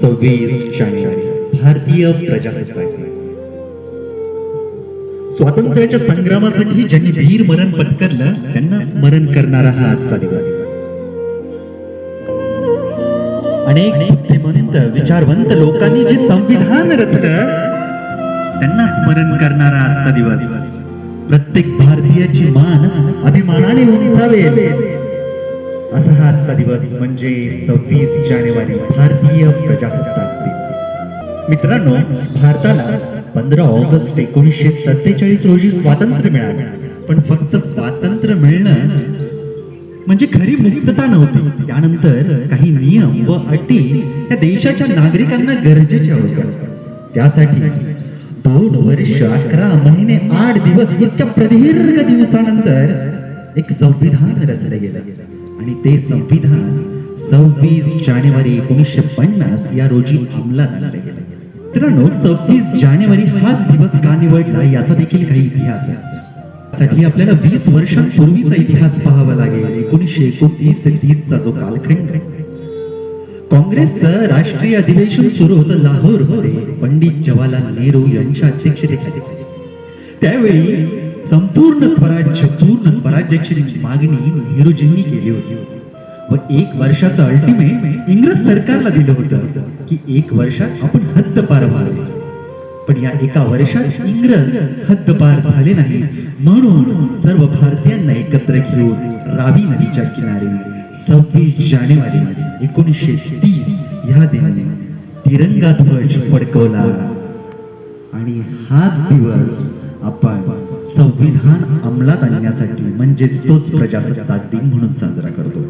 26 जानेवारी भारतीय प्रजासत्ताक दिन. स्वातंत्र्याच्या संग्रामासाठी ज्यांनी वीर मरण पत्करलं त्यांना स्मरण करणारा हा आजचा दिवस. अनेक बुद्धिमंत विचारवंत लोकांनी जे संविधान रचलं त्यांना स्मरण करणारा आजचा दिवस. प्रत्येक भारतीयाची मान अभिमानाने उंचावेल असा हा आजचा दिवस म्हणजे 26 जानेवारी भारतीय प्रजासत्ताक दिन. मित्रांनो, भारताला 15 ऑगस्ट 1947 रोजी स्वातंत्र्य मिळाले. पण फक्त स्वातंत्र्य मिळणं म्हणजे खरी मुक्तता नव्हती. त्यानंतर काही नियम व अटी या देशाच्या नागरिकांना गरजेच्या होत्या. त्यासाठी 2 वर्ष 11 महिने 8 दिवस इतक्या प्रदीर्घ दिवसानंतर एक संविधान रचले गेले आणि ते संविधान 26 जानेवारी 1950 या रोजी अंमलात आणले गेले. मित्रांनो, 26 जानेवारी हाच दिवस का निवडला याचा देखील काही इतिहास आहे. साठी आपल्याला 20 वर्षांपूर्वीचा इतिहास पाहावा लागेल. 1929 ते 30 चा जो कालखंड. काँग्रेसचं राष्ट्रीय अधिवेशन सुरू होतं लाहोर मध्ये पंडित जवाहरलाल नेहरू यांच्या अध्यक्षतेखाली. त्यावेळी संपूर्ण स्वराज्य पूर्ण स्वराज्याची मागणी नेहरूजींनी केली होती व 1 वर्षाचं अल्टिमेट इंग्रज सरकारला दिलं होतं की 1 वर्षात आपण हद्दपार व्हावे. पण या 1 वर्षात इंग्रज हद्दपार झाले नाही. म्हणून सर्व भारतीयांना एकत्र घेऊन रावी नदीच्या किनारी 26 जानेवारी 1930 या दिनी तिरंगा ध्वज फडकवला आणि हाच दिवस आपण संविधान अंमलात आणण्यासाठी म्हणजेच तोच प्रजासत्ताक दिन म्हणून साजरा करतो.